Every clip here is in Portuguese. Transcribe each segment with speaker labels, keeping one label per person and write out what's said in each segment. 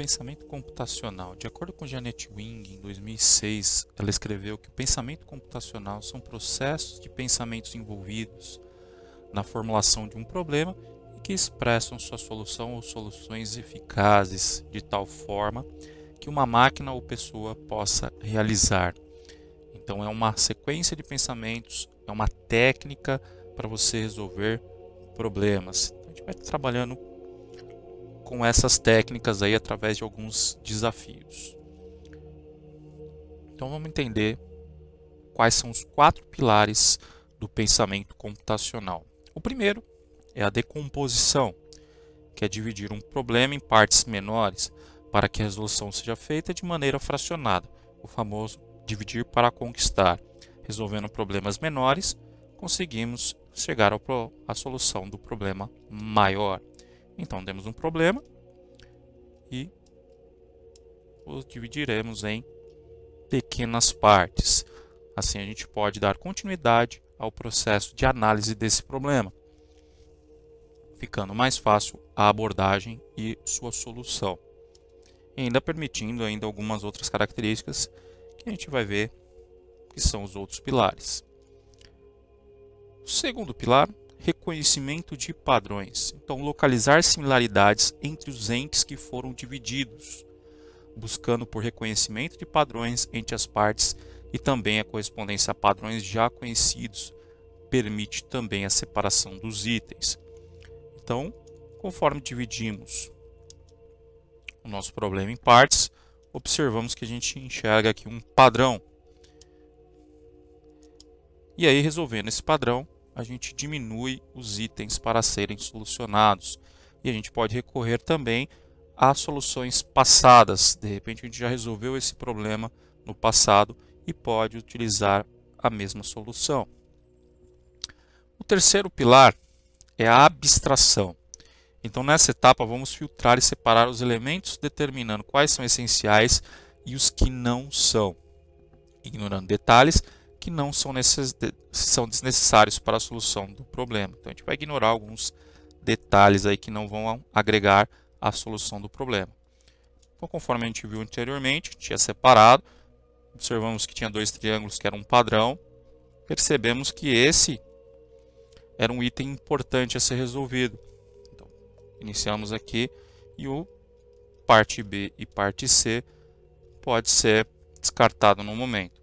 Speaker 1: pensamento computacional. De acordo com Janet Wing, em 2006, ela escreveu que o pensamento computacional são processos de pensamentos envolvidos na formulação de um problema e que expressam sua solução ou soluções eficazes de tal forma que uma máquina ou pessoa possa realizar. Então é uma sequência de pensamentos, é uma técnica para você resolver problemas. Então, a gente vai trabalhando com essas técnicas aí através de alguns desafios. Então vamos entender quais são os 4 pilares do pensamento computacional. O primeiro é a decomposição, que é dividir um problema em partes menores para que a resolução seja feita de maneira fracionada, o famoso dividir para conquistar. Resolvendo problemas menores, conseguimos chegar à solução do problema maior. Então temos um problema e o dividiremos em pequenas partes. Assim a gente pode dar continuidade ao processo de análise desse problema, ficando mais fácil a abordagem e sua solução. E ainda permitindo algumas outras características que a gente vai ver que são os outros pilares. O segundo pilar, reconhecimento de padrões. Então, localizar similaridades entre os entes que foram divididos, buscando por reconhecimento de padrões entre as partes e também a correspondência a padrões já conhecidos, permite também a separação dos itens. Então, conforme dividimos o nosso problema em partes, observamos que a gente enxerga aqui um padrão. E aí, resolvendo esse padrão, a gente diminui os itens para serem solucionados. E a gente pode recorrer também a soluções passadas. De repente, a gente já resolveu esse problema no passado e pode utilizar a mesma solução. O terceiro pilar é a abstração. Então, nessa etapa, vamos filtrar e separar os elementos, determinando quais são essenciais e os que não são, ignorando detalhes que não são desnecessários para a solução do problema. Então, a gente vai ignorar alguns detalhes aí que não vão agregar à solução do problema. Então, conforme a gente viu anteriormente, tinha separado, observamos que tinha 2 triângulos que eram um padrão, percebemos que esse era um item importante a ser resolvido. Então, iniciamos aqui e o parte B e parte C pode ser descartado no momento.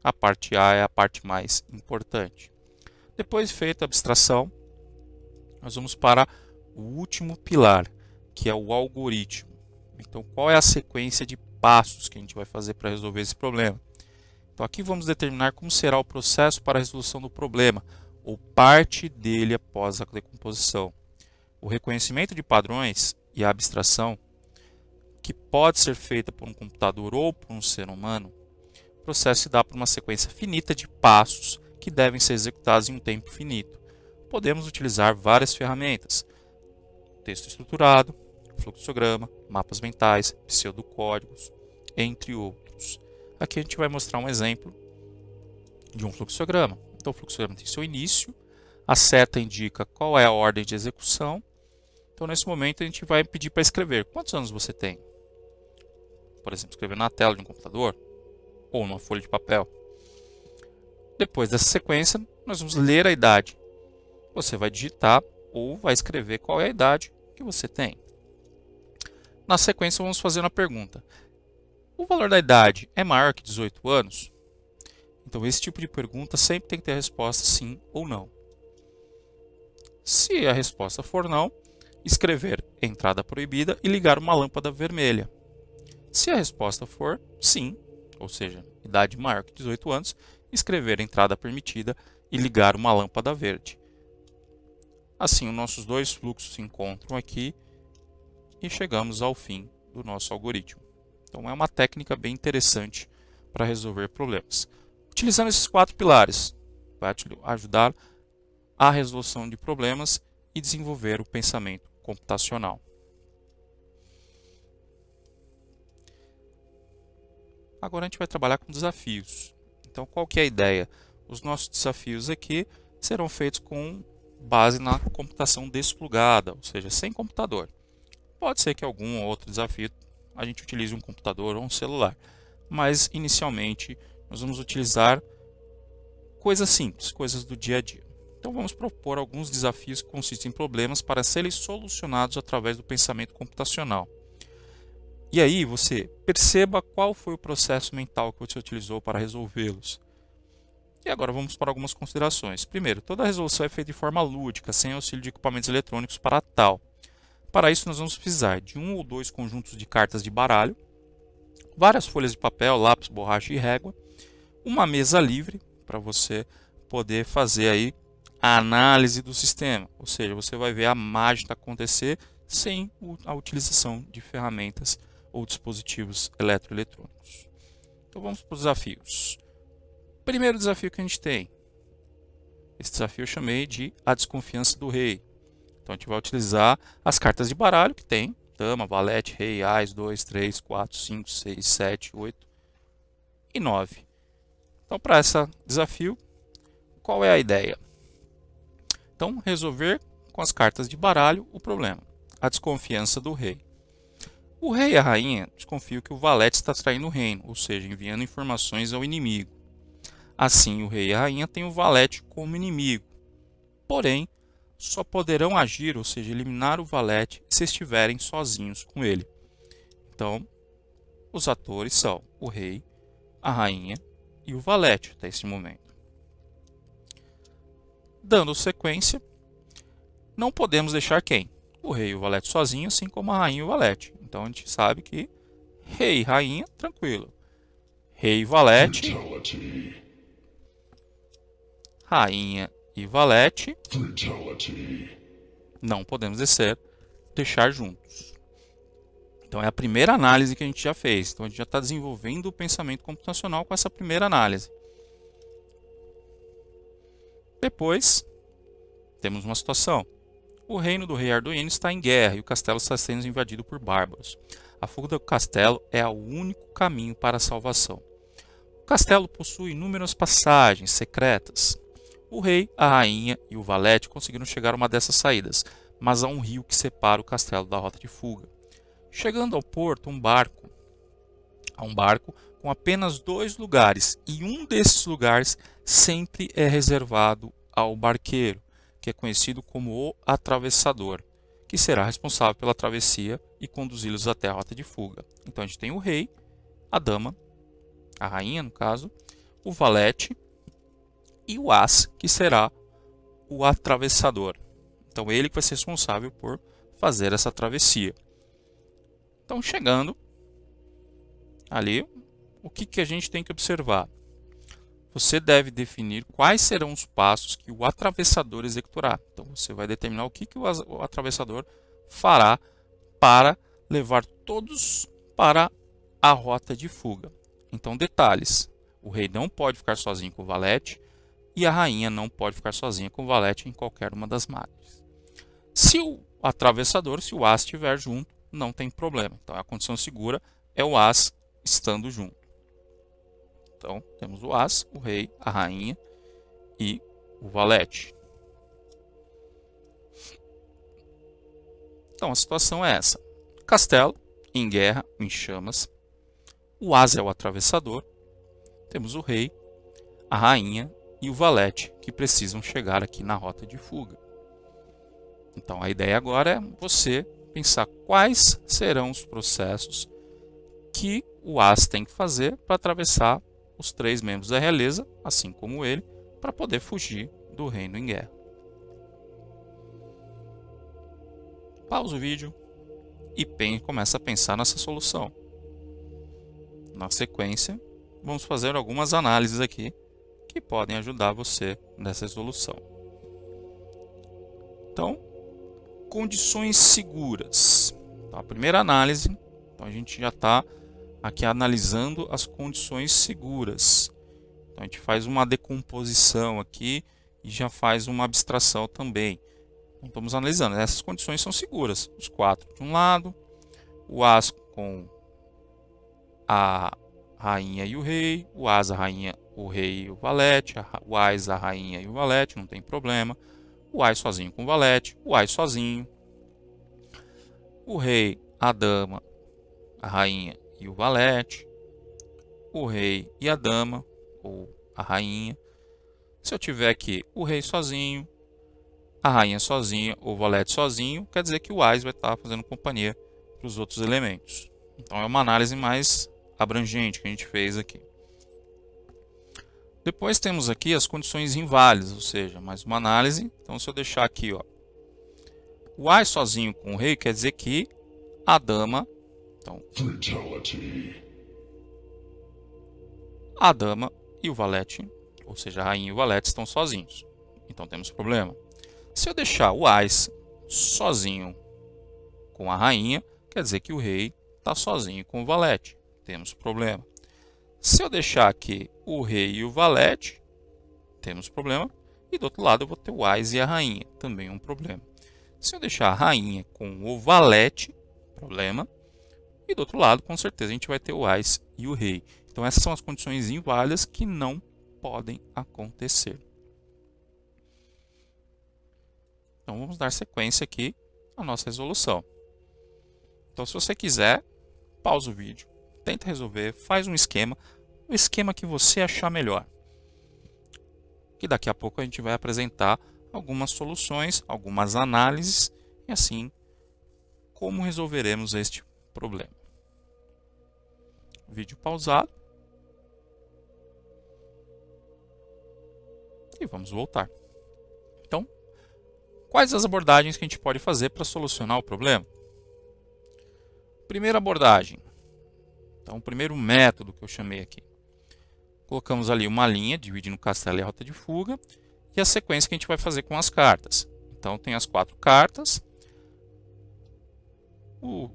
Speaker 1: A parte A é a parte mais importante. Depois de feita a abstração, nós vamos para o último pilar, que é o algoritmo. Então, qual é a sequência de passos que a gente vai fazer para resolver esse problema? Então, aqui vamos determinar como será o processo para a resolução do problema, ou parte dele após a decomposição. O reconhecimento de padrões e a abstração, que pode ser feita por um computador ou por um ser humano, o processo se dá por uma sequência finita de passos que devem ser executados em um tempo finito. Podemos utilizar várias ferramentas: texto estruturado, fluxograma, mapas mentais, pseudocódigos, entre outros. Aqui a gente vai mostrar um exemplo de um fluxograma. Então, o fluxograma tem seu início, a seta indica qual é a ordem de execução. Então, nesse momento, a gente vai pedir para escrever quantos anos você tem. Por exemplo, escrever na tela de um computador ou numa folha de papel. Depois dessa sequência, nós vamos ler a idade. Você vai digitar ou vai escrever qual é a idade que você tem. Na sequência, vamos fazer uma pergunta: o valor da idade é maior que 18 anos? Então, esse tipo de pergunta sempre tem que ter a resposta sim ou não. Se a resposta for não, escrever entrada proibida e ligar uma lâmpada vermelha. Se a resposta for sim, ou seja, idade maior que 18 anos, escrever entrada permitida e ligar uma lâmpada verde. Assim, os nossos dois fluxos se encontram aqui e chegamos ao fim do nosso algoritmo. Então, é uma técnica bem interessante para resolver problemas. Utilizando esses 4 pilares, vai ajudar a resolução de problemas e desenvolver o pensamento computacional. Agora a gente vai trabalhar com desafios. Então, qual que é a ideia? Os nossos desafios aqui serão feitos com base na computação desplugada, ou seja, sem computador. Pode ser que algum outro desafio a gente utilize um computador ou um celular. Mas, inicialmente, nós vamos utilizar coisas simples, coisas do dia a dia. Então, vamos propor alguns desafios que consistem em problemas para serem solucionados através do pensamento computacional. E aí, você perceba qual foi o processo mental que você utilizou para resolvê-los. E agora vamos para algumas considerações. Primeiro, toda a resolução é feita de forma lúdica, sem auxílio de equipamentos eletrônicos para tal. Para isso, nós vamos precisar de 1 ou 2 conjuntos de cartas de baralho, várias folhas de papel, lápis, borracha e régua, uma mesa livre para você poder fazer aí a análise do sistema, ou seja, você vai ver a mágica acontecer sem a utilização de ferramentas ou dispositivos eletroeletrônicos. Então vamos para os desafios. Primeiro desafio que a gente tem, esse desafio eu chamei de a desconfiança do rei. Então a gente vai utilizar as cartas de baralho que tem, dama, valete, rei, ás, 2, 3, 4, 5, 6, 7, 8 e 9. Então para esse desafio, qual é a ideia? Então resolver com as cartas de baralho o problema, a desconfiança do rei. O rei e a rainha desconfiam que o valete está traindo o reino, ou seja, enviando informações ao inimigo. Assim, o rei e a rainha têm o valete como inimigo. Porém, só poderão agir, ou seja, eliminar o valete, se estiverem sozinhos com ele. Então, os atores são o rei, a rainha e o valete até esse momento. Dando sequência, não podemos deixar quem? O rei e o valete sozinhos, assim como a rainha e o valete. Então a gente sabe que rei e rainha, tranquilo. Rei e valete. Fatality. Rainha e valete. Fatality. Não podemos deixar juntos. Então é a primeira análise que a gente já fez. Então a gente já está desenvolvendo o pensamento computacional com essa primeira análise. Depois, temos uma situação. O reino do rei Arduino está em guerra e o castelo está sendo invadido por bárbaros. A fuga do castelo é o único caminho para a salvação. O castelo possui inúmeras passagens secretas. O rei, a rainha e o valete conseguiram chegar a uma dessas saídas, mas há um rio que separa o castelo da rota de fuga. Chegando ao porto, há um barco com apenas 2 lugares, e um desses lugares sempre é reservado ao barqueiro, que é conhecido como o atravessador, que será responsável pela travessia e conduzi-los até a rota de fuga. Então a gente tem o rei, a dama, a rainha no caso, o valete e o ás, que será o atravessador. Então ele que vai ser responsável por fazer essa travessia. Então chegando ali, o que a gente tem que observar? Você deve definir quais serão os passos que o atravessador executará. Então você vai determinar o que o atravessador fará para levar todos para a rota de fuga. Então detalhes, o rei não pode ficar sozinho com o valete e a rainha não pode ficar sozinha com o valete em qualquer uma das margens. Se o atravessador, se o ás estiver junto, não tem problema. Então a condição segura é o ás estando junto. Então, temos o ás, o rei, a rainha e o valete. Então, a situação é essa. Castelo, em guerra, em chamas. O ás é o atravessador. Temos o rei, a rainha e o valete, que precisam chegar aqui na rota de fuga. Então, a ideia agora é você pensar quais serão os processos que o ás tem que fazer para atravessar os 3 membros da realeza, assim como ele, para poder fugir do reino em guerra. Pausa o vídeo e começa a pensar nessa solução. Na sequência, vamos fazer algumas análises aqui que podem ajudar você nessa resolução. Então, condições seguras. Então, a primeira análise, então a gente já está aqui analisando as condições seguras. Então a gente faz uma decomposição aqui e já faz uma abstração também. Então, estamos analisando, essas condições são seguras. Os 4 de um lado, o ás com a rainha e o rei, o ás, a rainha, o rei e o valete, o ás, a rainha e o valete, não tem problema. O ás sozinho com o valete, o ás sozinho, o rei, a dama, a rainha e o valete, o rei e a dama, ou a rainha. Se eu tiver aqui o rei sozinho, a rainha sozinha ou o valete sozinho, quer dizer que o AIS vai estar fazendo companhia para os outros elementos. Então é uma análise mais abrangente que a gente fez aqui. Depois temos aqui as condições inválidas, ou seja, mais uma análise. Então se eu deixar aqui, ó, o AIS sozinho com o rei, quer dizer que a dama, então, a dama e o valete, ou seja, a rainha e o valete estão sozinhos. Então temos problema. Se eu deixar o AIS sozinho com a rainha, quer dizer que o rei está sozinho com o valete. Temos problema. Se eu deixar aqui o rei e o valete, temos problema. E do outro lado eu vou ter o AIS e a rainha, também um problema. Se eu deixar a rainha com o valete, problema. E do outro lado, com certeza, a gente vai ter o AIS e o rei. Então essas são as condições inválidas que não podem acontecer. Então vamos dar sequência aqui à nossa resolução. Então se você quiser, pausa o vídeo, tenta resolver, faz um esquema, o esquema que você achar melhor. Que daqui a pouco a gente vai apresentar algumas soluções, algumas análises e assim como resolveremos este problema. Vídeo pausado. E vamos voltar. Então, quais as abordagens que a gente pode fazer para solucionar o problema? Primeira abordagem. Então, o primeiro método que eu chamei aqui. Colocamos ali uma linha, dividindo o castelo e a rota de fuga, e a sequência que a gente vai fazer com as cartas. Então, tem as 4 cartas. O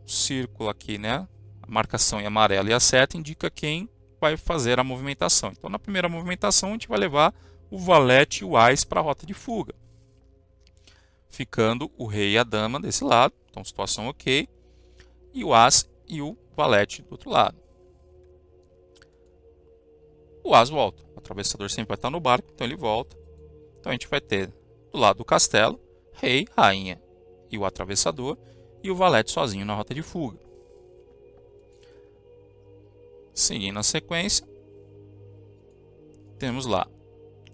Speaker 1: círculo aqui, né? A marcação em amarelo e a seta indica quem vai fazer a movimentação. Então, na primeira movimentação, a gente vai levar o valete e o AIS para a rota de fuga. Ficando o rei e a dama desse lado. Então, situação ok. E o as e o valete do outro lado. O as volta. O atravessador sempre vai estar no barco, então ele volta. Então, a gente vai ter do lado do castelo, rei, rainha e o atravessador. E o valete sozinho na rota de fuga. Seguindo a sequência, temos lá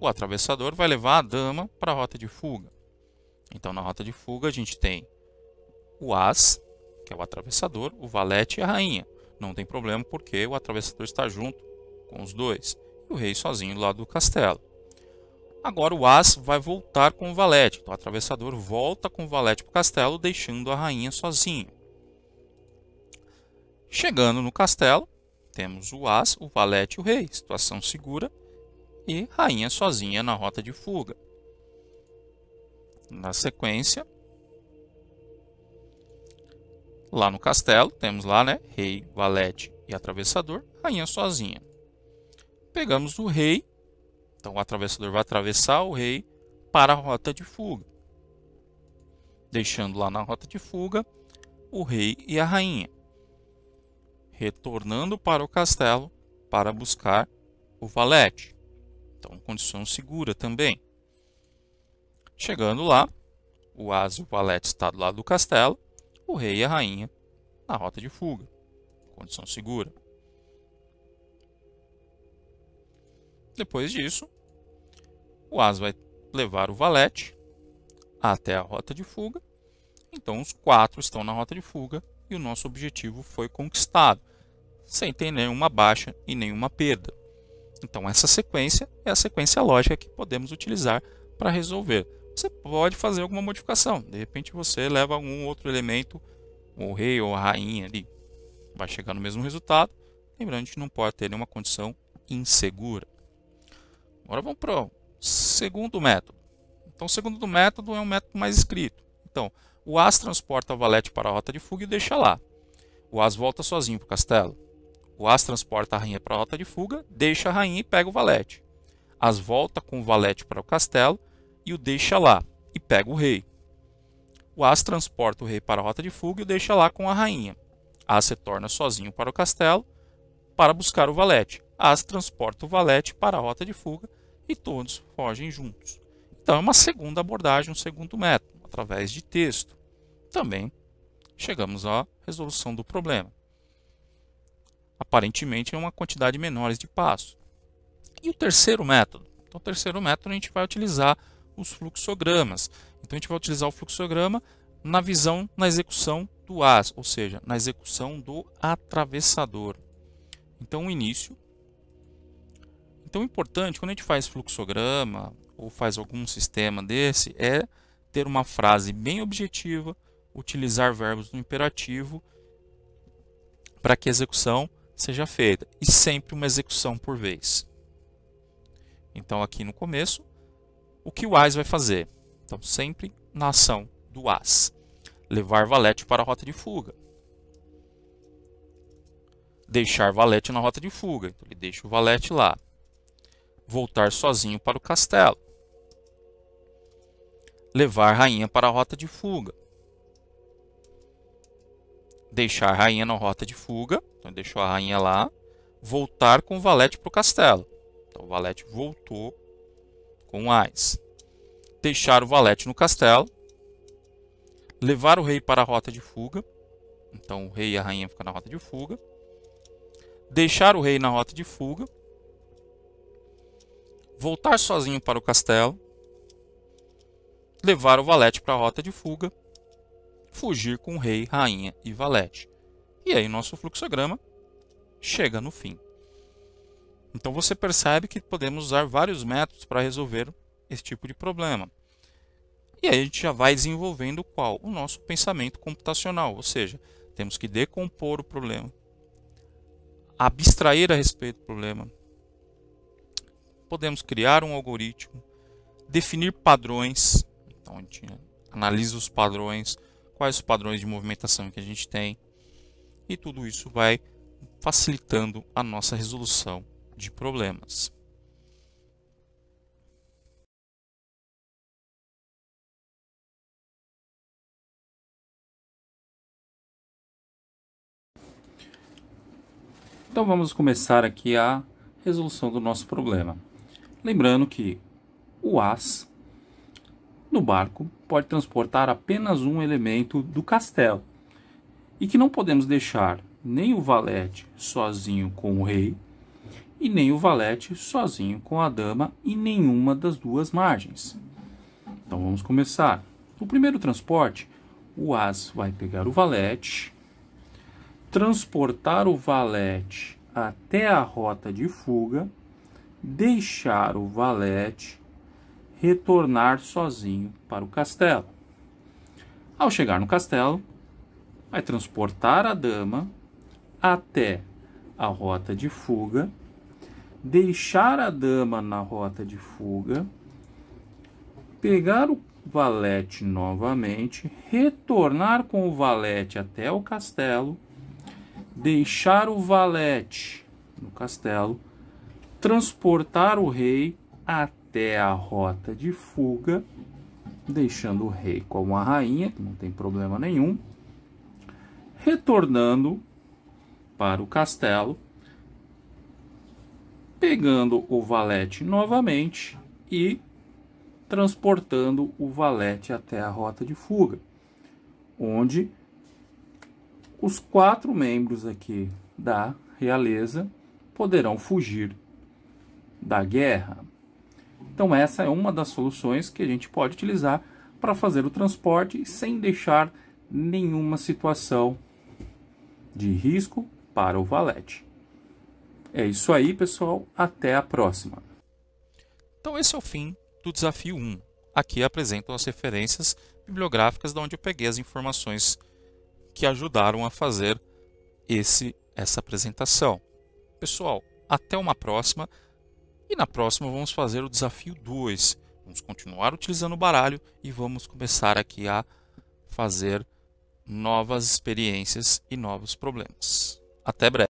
Speaker 1: o atravessador vai levar a dama para a rota de fuga. Então, na rota de fuga, a gente tem o as, que é o atravessador, o valete e a rainha. Não tem problema porque o atravessador está junto com os dois. E o rei sozinho do lado do castelo. Agora o as vai voltar com o valete. Então, o atravessador volta com o valete para o castelo, deixando a rainha sozinha. Chegando no castelo, temos o as, o valete e o rei. Situação segura. E rainha sozinha na rota de fuga. Na sequência, lá no castelo, temos lá, né, rei, valete e atravessador, rainha sozinha. Pegamos o rei, então o atravessador vai atravessar o rei para a rota de fuga. Deixando lá na rota de fuga o rei e a rainha. Retornando para o castelo para buscar o valete. Então, condição segura também. Chegando lá, o as e o valete está do lado do castelo, o rei e a rainha na rota de fuga. Condição segura. Depois disso, o as vai levar o valete até a rota de fuga. Então, os 4 estão na rota de fuga e o nosso objetivo foi conquistado, sem ter nenhuma baixa e nenhuma perda. Então, essa sequência é a sequência lógica que podemos utilizar para resolver. Você pode fazer alguma modificação. De repente, você leva algum outro elemento, o rei ou a rainha ali. Vai chegar no mesmo resultado. Lembrando que não pode ter nenhuma condição insegura. Agora vamos para o segundo método. Então, o segundo método é um método mais escrito. Então, o as transporta o valete para a rota de fuga e deixa lá. O as volta sozinho para o castelo. O as transporta a rainha para a rota de fuga, deixa a rainha e pega o valete. As volta com o valete para o castelo e o deixa lá e pega o rei. O as transporta o rei para a rota de fuga e o deixa lá com a rainha. As retorna sozinho para o castelo para buscar o valete. As transporta o valete para a rota de fuga e todos fogem juntos. Então é uma segunda abordagem, um segundo método, através de texto. Também chegamos à resolução do problema. Aparentemente é uma quantidade menor de passos. E o terceiro método? Então, o terceiro método a gente vai utilizar os fluxogramas. Então, a gente vai utilizar o fluxograma na visão, na execução do AS, ou seja, na execução do atravessador. Então, o início. Então, o importante, quando a gente faz fluxograma ou faz algum sistema desse, é ter uma frase bem objetiva, utilizar verbos no imperativo para que a execução seja feita. E sempre uma execução por vez. Então, aqui no começo, o que o AS vai fazer? Então, sempre na ação do AS. Levar valete para a rota de fuga. Deixar valete na rota de fuga. Então, ele deixa o valete lá. Voltar sozinho para o castelo. Levar rainha para a rota de fuga. Deixar a rainha na rota de fuga. Então, deixou a rainha lá. Voltar com o valete para o castelo. Então, o valete voltou com o AS. Deixar o valete no castelo. Levar o rei para a rota de fuga. Então, o rei e a rainha ficam na rota de fuga. Deixar o rei na rota de fuga. Voltar sozinho para o castelo. Levar o valete para a rota de fuga. Fugir com o rei, rainha e valete. E aí, nosso fluxograma chega no fim. Então, você percebe que podemos usar vários métodos para resolver esse tipo de problema. E aí, a gente já vai desenvolvendo qual? O nosso pensamento computacional. Ou seja, temos que decompor o problema, abstrair a respeito do problema. Podemos criar um algoritmo, definir padrões. Então, a gente analisa os padrões, quais os padrões de movimentação que a gente tem. E tudo isso vai facilitando a nossa resolução de problemas. Então vamos começar aqui a resolução do nosso problema. Lembrando que o AS no barco pode transportar apenas um elemento do castelo e que não podemos deixar nem o valete sozinho com o rei e nem o valete sozinho com a dama em nenhuma das duas margens. Então vamos começar. No primeiro transporte, o AS vai pegar o valete, transportar o valete até a rota de fuga, deixar o valete, retornar sozinho para o castelo. Ao chegar no castelo, vai transportar a dama até a rota de fuga, deixar a dama na rota de fuga, pegar o valete novamente, retornar com o valete até o castelo, deixar o valete no castelo, transportar o rei até a rota de fuga, deixando o rei com a rainha, que não tem problema nenhum, retornando para o castelo, pegando o valete novamente e transportando o valete até a rota de fuga, onde os 4 membros aqui da realeza poderão fugir da guerra. Então essa é uma das soluções que a gente pode utilizar para fazer o transporte sem deixar nenhuma situação de risco para o valete. É isso aí, pessoal. Até a próxima. Então esse é o fim do desafio 1. Aqui apresento as referências bibliográficas de onde eu peguei as informações que ajudaram a fazer essa apresentação. Pessoal, até uma próxima. E na próxima vamos fazer o desafio 2. Vamos continuar utilizando o baralho e vamos começar aqui a fazer novas experiências e novos problemas. Até breve.